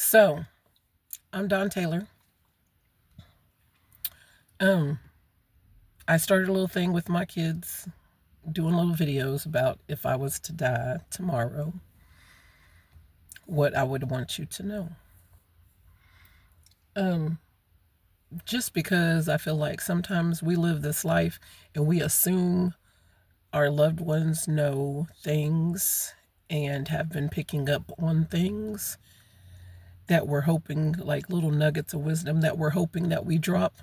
So, I'm Don Taylor. I started a little thing with my kids, doing little videos about if I was to die tomorrow, what I would want you to know. Just because I feel like sometimes we live this life and we assume our loved ones know things and have been picking up on things that we're hoping, like little nuggets of wisdom that we're hoping that we drop.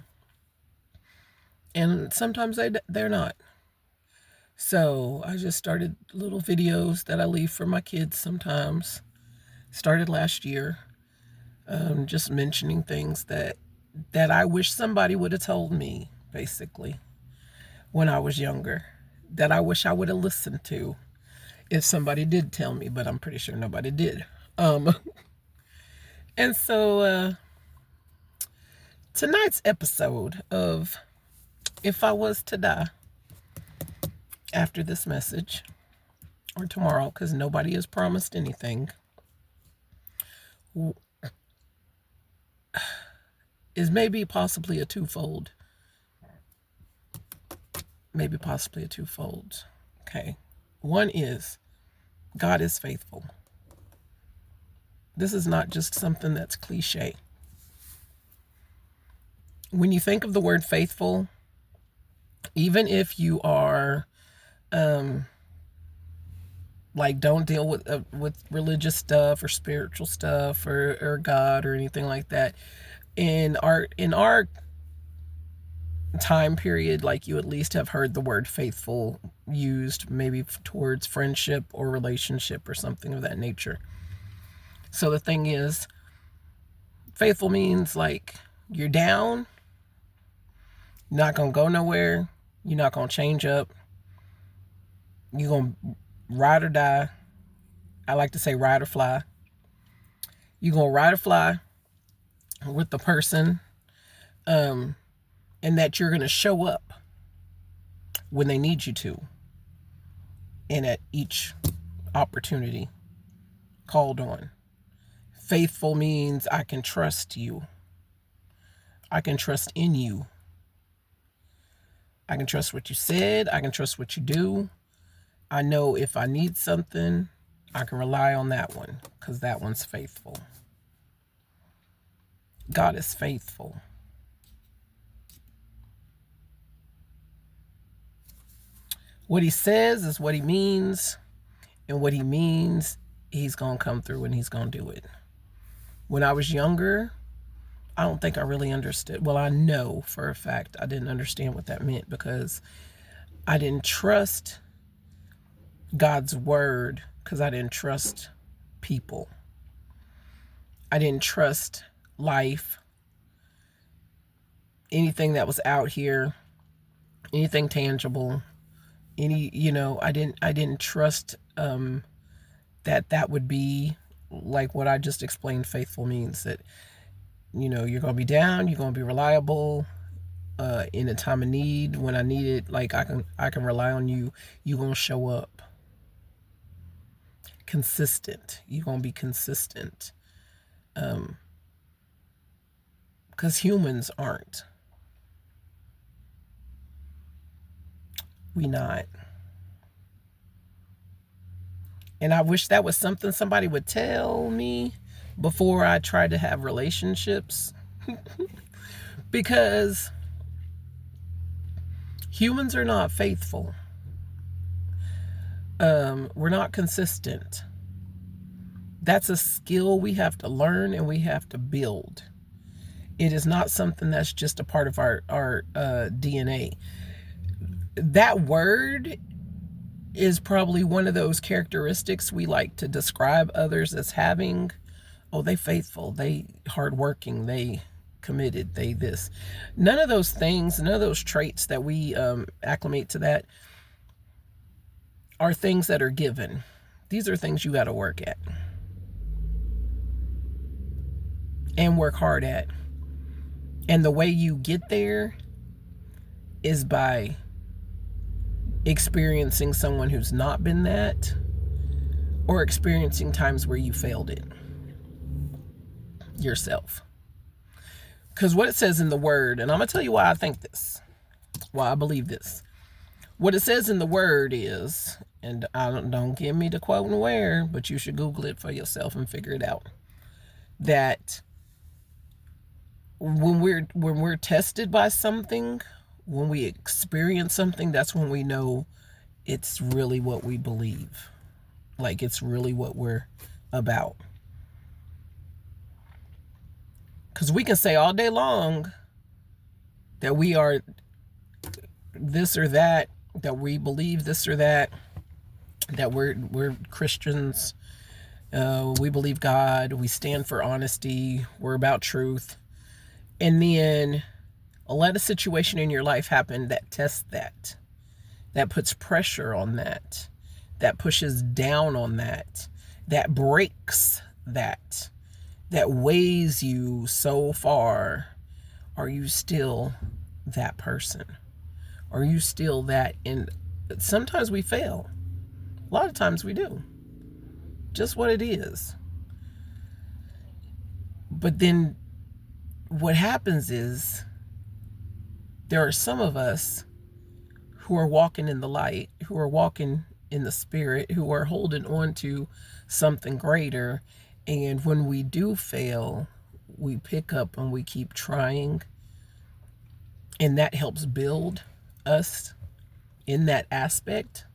And sometimes they're not. So I just started little videos that I leave for my kids sometimes. Started last year, just mentioning things that I wish somebody would have told me, basically, when I was younger. That I wish I would have listened to if somebody did tell me, but I'm pretty sure nobody did. And so tonight's episode of If I Was to Die after this message, or tomorrow, because nobody has promised anything, is maybe possibly a twofold. Maybe possibly a twofold. Okay. One is God is faithful. This is not just something that's cliche. When you think of the word faithful, even if you are like don't deal with religious stuff or spiritual stuff or God or anything like that, in our time period, like, you at least have heard the word faithful used maybe towards friendship or relationship or something of that nature. So the thing is, faithful means like you're down, you're not gonna go nowhere, you're not gonna change up, you're gonna ride or die. I like to say ride or fly. You're gonna ride or fly with the person, and that you're gonna show up when they need you to, and at each opportunity called on. Faithful means I can trust you. I can trust in you. I can trust what you said. I can trust what you do. I know if I need something, I can rely on that one, because that one's faithful. God is faithful. What he says is what he means, and what he means, he's going to come through and he's going to do it. When I was younger, I don't think I really understood. Well, I know for a fact I didn't understand what that meant, because I didn't trust God's word, because I didn't trust people. I didn't trust life, anything that was out here, anything tangible, I didn't trust that would be like what I just explained faithful means. That you're gonna be down, you're gonna be reliable, in a time of need, when I need it, like I can rely on you. You're gonna show up. Consistent. You're gonna be consistent, because humans aren't. We not. And I wish that was something somebody would tell me before I tried to have relationships. Because humans are not faithful. We're not consistent. That's a skill we have to learn and we have to build. It is not something that's just a part of our DNA. That word is probably one of those characteristics we like to describe others as having. Oh, they faithful, they hardworking, they committed, they this. None of those things, none of those traits that we acclimate to that are things that are given. These are things you got to work at and work hard at. And the way you get there is by experiencing someone who's not been that, or experiencing times where you failed it. yourself. Because what it says in the word, and I'm going to tell you why I think this, why I believe this. What it says in the word is, and don't give me the quote and where, but you should Google it for yourself and figure it out, that when we're tested by something, when we experience something, that's when we know it's really what we believe. Like, it's really what we're about. Because we can say all day long that we are this or that we believe this or that we're Christians, we believe God, we stand for honesty, we're about truth. And then let a situation in your life happen that tests that puts pressure on that pushes down on that breaks that weighs you so far. Are you still that person? Are you still that? And sometimes we fail. A lot of times we do. Just what it is. But then what happens is there are some of us who are walking in the light, who are walking in the spirit, who are holding on to something greater. And when we do fail, we pick up and we keep trying. And that helps build us in that aspect.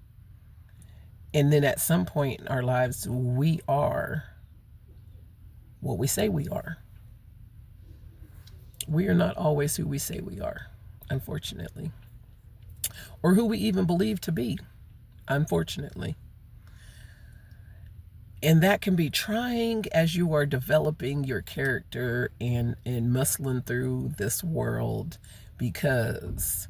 And then at some point in our lives, we are what we say we are. We are not always who we say we are, unfortunately. Or who we even believe to be, unfortunately. And that can be trying as you are developing your character and muscling through this world, because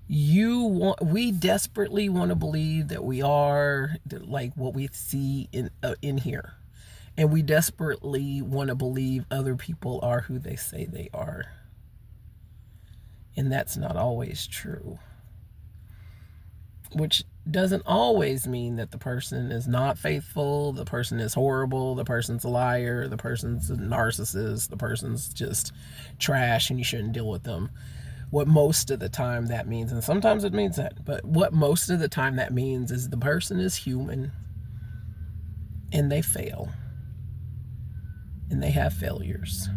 we desperately want to believe that we are like what we see in here. And we desperately want to believe other people are who they say they are. And that's not always true. Which doesn't always mean that the person is not faithful, the person is horrible, the person's a liar, the person's a narcissist, the person's just trash and you shouldn't deal with them. What most of the time that means, and sometimes it means that, but what most of the time that means is the person is human and they fail. And they have failures.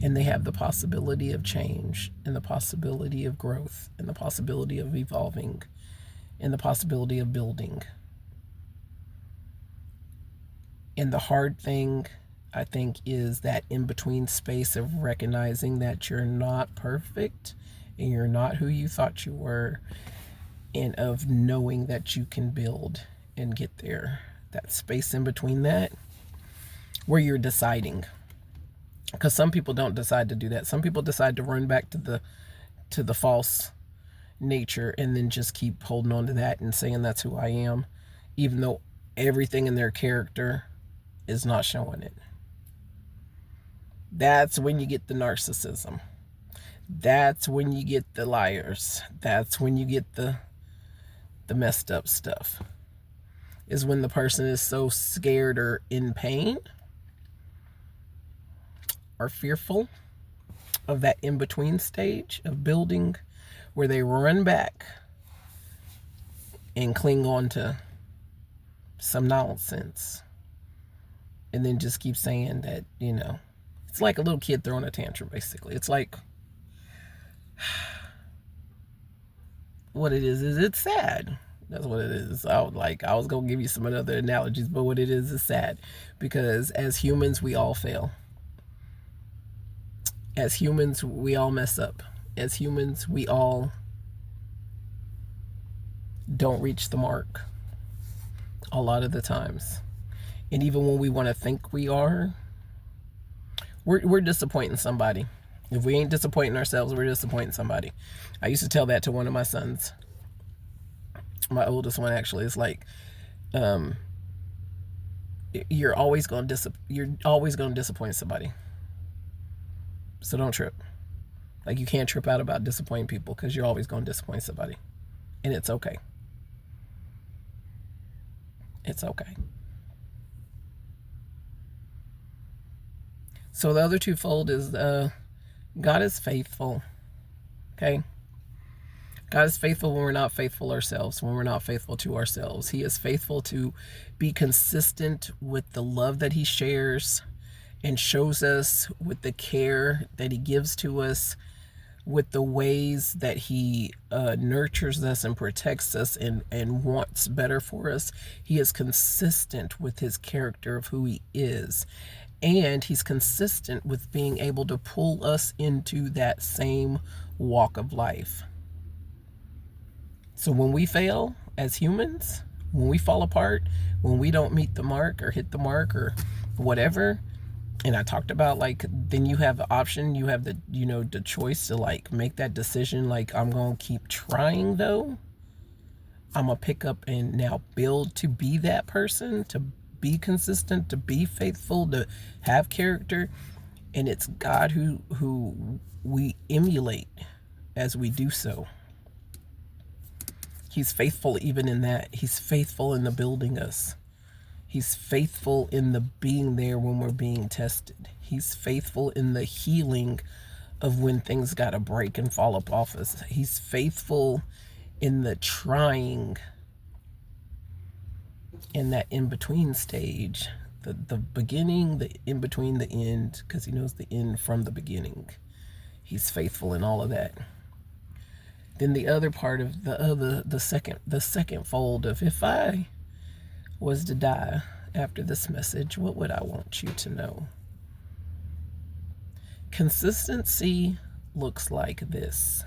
And they have the possibility of change and the possibility of growth and the possibility of evolving and the possibility of building. And the hard thing, I think, is that in-between space of recognizing that you're not perfect and you're not who you thought you were, and of knowing that you can build and get there. That space in between that, where you're deciding. Because some people don't decide to do that. Some people decide to run back to the false nature and then just keep holding on to that and saying that's who I am, even though everything in their character is not showing it. That's when you get the narcissism. That's when you get the liars. That's when you get the messed up stuff. Is when the person is so scared or in pain or fearful of that in-between stage of building, where they run back and cling on to some nonsense and then just keep saying that, it's like a little kid throwing a tantrum, basically. It's like, what it is it's sad. That's what it is. I was going to give you some other analogies, but what it is sad. Because as humans, we all fail. As humans, we all mess up. As humans, we all don't reach the mark a lot of the times. And even when we want to think we are, we're disappointing somebody. If we ain't disappointing ourselves, we're disappointing somebody. I used to tell that to one of my sons. My oldest one, actually. It's like, you're always going to disappoint somebody. So don't trip. Like, you can't trip out about disappointing people, because you're always going to disappoint somebody. And it's okay. It's okay. So the other twofold is God is faithful. Okay? God is faithful when we're not faithful ourselves, when we're not faithful to ourselves. He is faithful to be consistent with the love that He shares and shows us, with the care that He gives to us, with the ways that He nurtures us and protects us and wants better for us. He is consistent with His character of who He is. And He's consistent with being able to pull us into that same walk of life. So when we fail as humans, when we fall apart, when we don't meet the mark or hit the mark or whatever, and I talked about, like, then you have the option, you have the, the choice to, like, make that decision, like, I'm going to keep trying, though. I'm going to pick up and now build to be that person, to be consistent, to be faithful, to have character. And it's God who we emulate as we do so. He's faithful even in that. He's faithful in the building us. He's faithful in the being there when we're being tested. He's faithful in the healing of when things got to break and fall up off us. He's faithful in the trying, in that in-between stage. The beginning, the in-between, the end, because He knows the end from the beginning. He's faithful in all of that. Then the other part of the second fold of, if I was to die after this message, what would I want you to know? Consistency looks like this.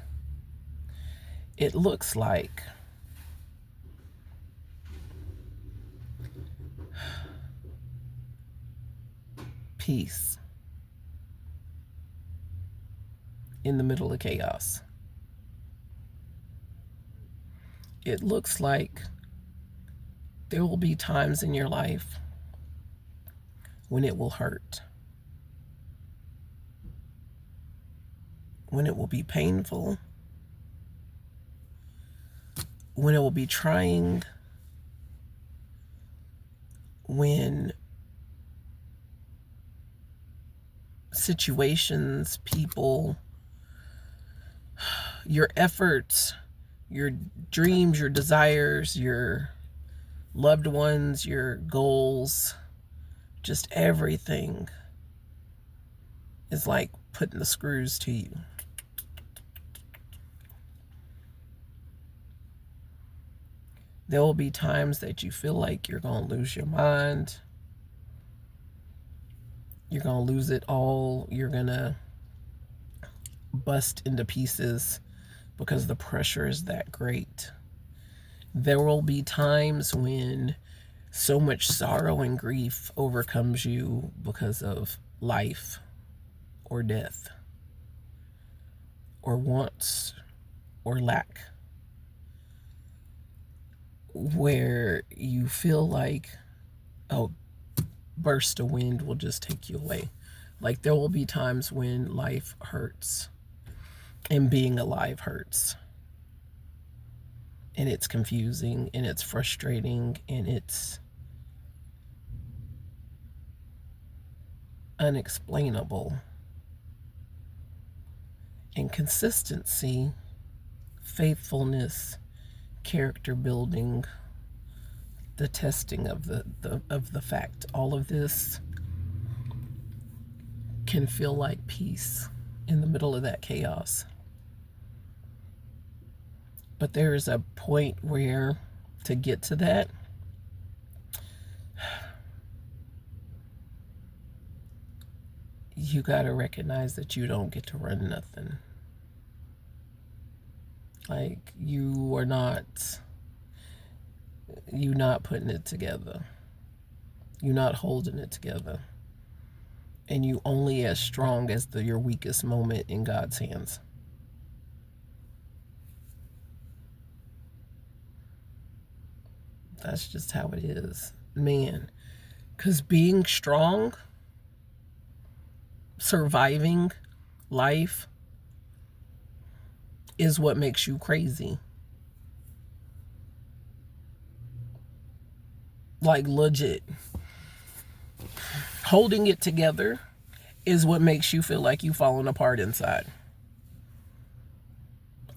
It looks like peace in the middle of chaos. It looks like there will be times in your life when it will hurt, when it will be painful, when it will be trying, when situations, people, your efforts, your dreams, your desires, your loved ones, your goals, just everything is like putting the screws to you. There will be times that you feel like you're going to lose your mind. You're going to lose it all. You're going to bust into pieces because the pressure is that great. There will be times when so much sorrow and grief overcomes you because of life or death or wants or lack, where you feel like a burst of wind will just take you away. Like, there will be times when life hurts and being alive hurts. And it's confusing and it's frustrating and it's unexplainable. And consistency, faithfulness, character building, the testing of the fact, all of this can feel like peace in the middle of that chaos. But there is a point where, to get to that, you got to recognize that you don't get to run nothing. Like, you're not putting it together. You're not holding it together. And you only as strong as your weakest moment in God's hands. That's just how it is, man. Because being strong, surviving life, is what makes you crazy. Like, legit. Holding it together is what makes you feel like you falling apart inside.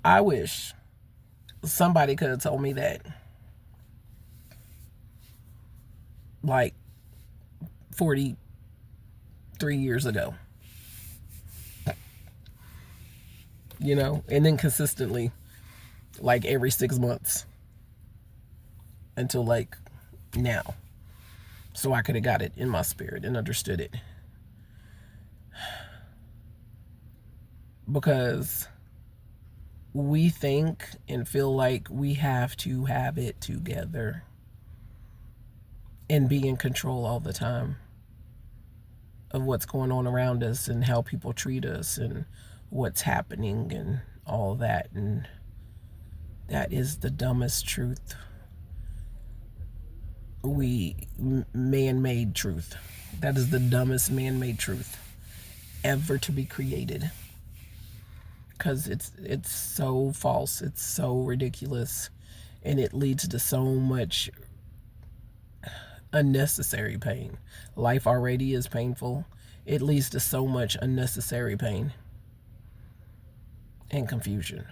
I wish somebody could have told me that like 43 years ago. And then consistently, like every 6 months until like now. So I could have got it in my spirit and understood it. Because we think and feel like we have to have it together and be in control all the time of what's going on around us and how people treat us and what's happening and all that. And that is the dumbest truth. Man-made truth. That is the dumbest man-made truth ever to be created. Because it's so false. It's so ridiculous. And it leads to so much unnecessary pain. Life already is painful. It leads to so much unnecessary pain and confusion.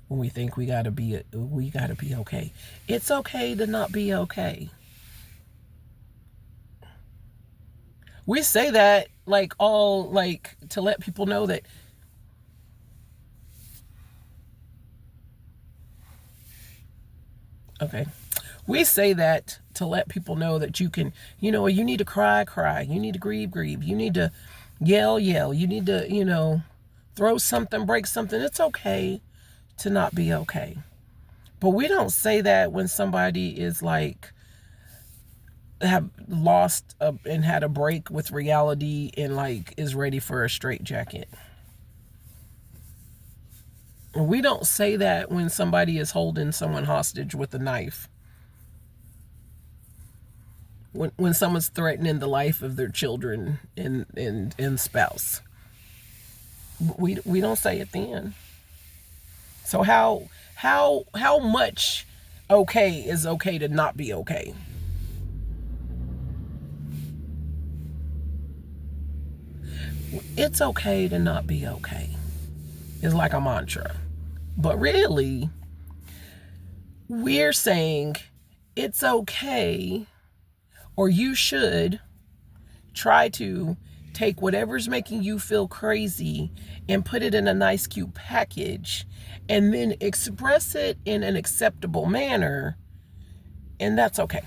When we think we gotta be okay. It's okay to not be okay. We say that to let people know that okay. We say that to let people know that you can, you need to cry. You need to grieve. You need to yell. You need to, throw something, break something. It's okay to not be okay. But we don't say that when somebody is like, have lost and had a break with reality and like is ready for a straitjacket. We don't say that when somebody is holding someone hostage with a knife. When someone's threatening the life of their children and spouse. We don't say it then. So how much okay is okay to not be okay? It's okay to not be okay. It's like a mantra. But really, we're saying it's okay, or you should try to take whatever's making you feel crazy and put it in a nice, cute package and then express it in an acceptable manner, and that's okay.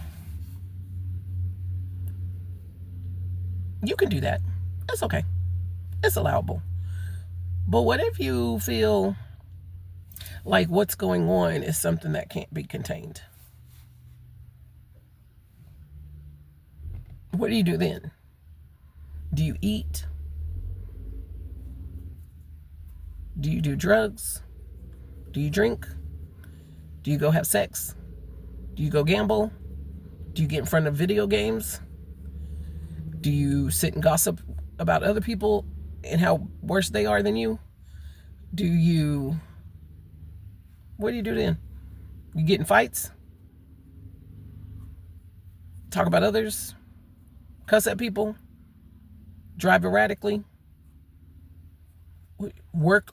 You can do that. It's okay. It's allowable. But what if you feel like what's going on is something that can't be contained? What do you do then? Do you eat? Do you do drugs? Do you drink? Do you go have sex? Do you go gamble? Do you get in front of video games? Do you sit and gossip about other people and how worse they are than you? What do you do then? You get in fights? Talk about others? Cuss at people? Drive erratically? Work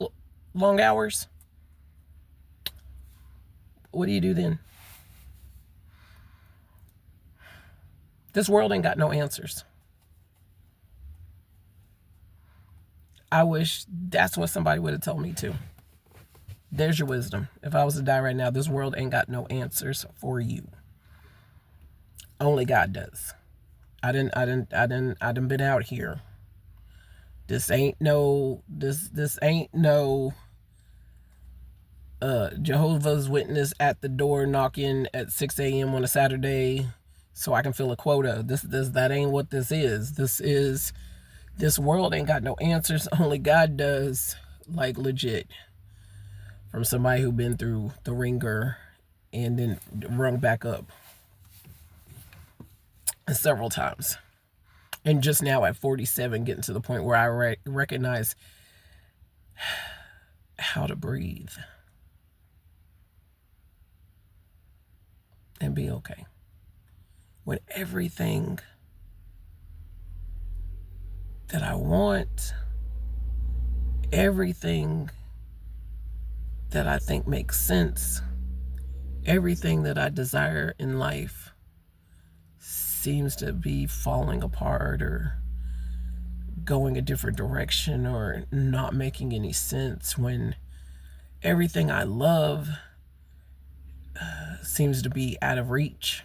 long hours? What do you do then? This world ain't got no answers. I wish that's what somebody would have told me too. There's your wisdom. If I was to die right now, this world ain't got no answers for you. Only God does. I done been out here. This ain't no Jehovah's Witness at the door knocking at 6 a.m. on a Saturday so I can fill a quota. That ain't what this is. This world ain't got no answers. Only God does, like legit. From somebody who been through the ringer and then rung back up several times. And just now at 47, getting to the point where I recognize how to breathe and be okay. When everything that I want everything that I think makes sense, everything that I desire in life seems to be falling apart or going a different direction or not making any sense, when everything I love seems to be out of reach.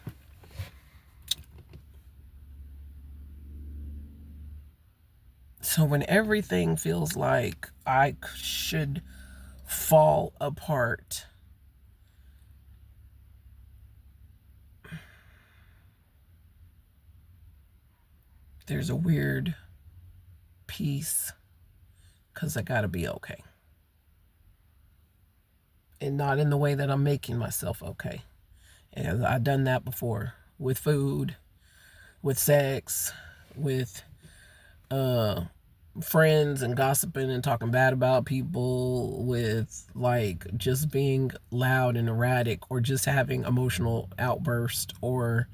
So when everything feels like I should fall apart, there's a weird peace, because I gotta be okay. And not in the way that I'm making myself okay. And I've done that before with food, with sex, with friends and gossiping and talking bad about people, with like just being loud and erratic, or just having emotional outbursts, or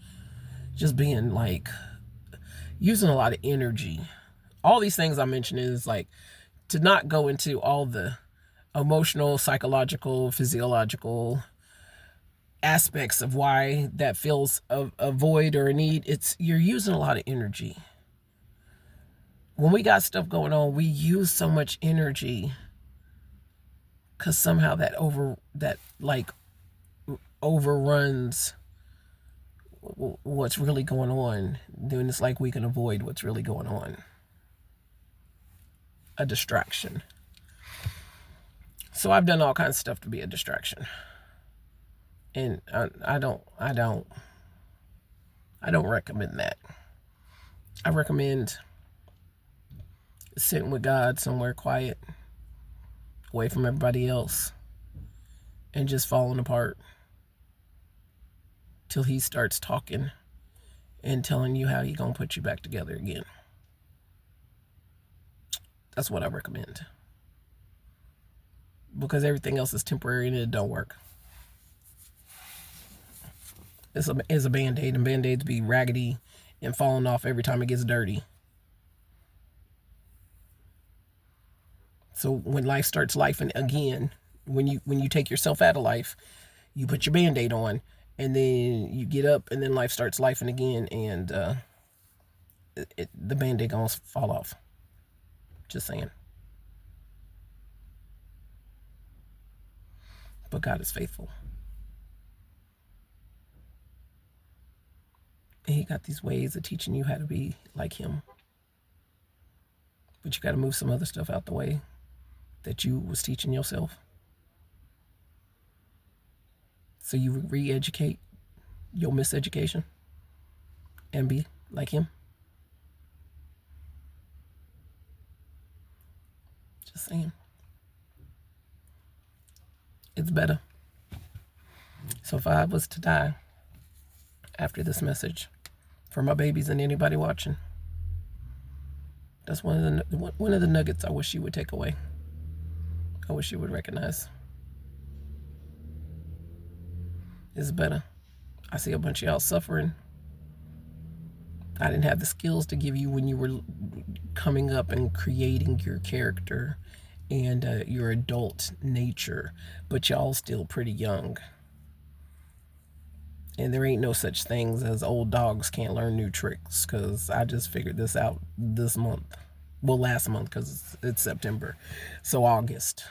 just being like using a lot of energy. All these things I mentioned is like to not go into all the emotional, psychological, physiological aspects of why that feels a void or a need. It's you're using a lot of energy. When we got stuff going on, we use so much energy because somehow that overruns what's really going on. Then it's like we can avoid what's really going on. A distraction. So I've done all kinds of stuff to be a distraction, and I don't recommend that. I recommend sitting with God somewhere quiet, away from everybody else, and just falling apart till he starts talking and telling you how he's gonna put you back together again. That's what I recommend, because everything else is temporary and it don't work. It's a band-aid, and band-aids be raggedy and falling off every time it gets dirty. So when life starts lifing again, when you take yourself out of life, you put your band-aid on, and then you get up, and then life starts lifing again, and the band-aid gonna fall off. Just saying. But God is faithful. And he got these ways of teaching you how to be like him. But you got to move some other stuff out the way that you was teaching yourself. So you re-educate your miseducation and be like him. Just saying. It's better. So if I was to die after this message, for my babies and anybody watching, that's one of the nuggets I wish you would take away. I wish you would recognize. It's better. I see a bunch of y'all suffering. I didn't have the skills to give you when you were coming up and creating your character and your adult nature, but y'all still pretty young. And there ain't no such things as old dogs can't learn new tricks, because I just figured this out this month. Well, last month, because it's September. So August.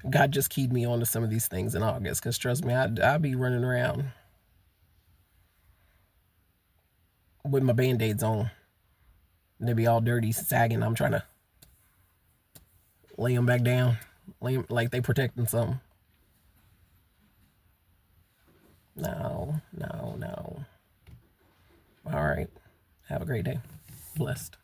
God just keyed me onto some of these things in August, because trust me, I'd be running around with my band-aids on. They'd be all dirty, sagging. I'm trying to lay them back down, lay them like they protecting something. No. All right. Have a great day. Blessed.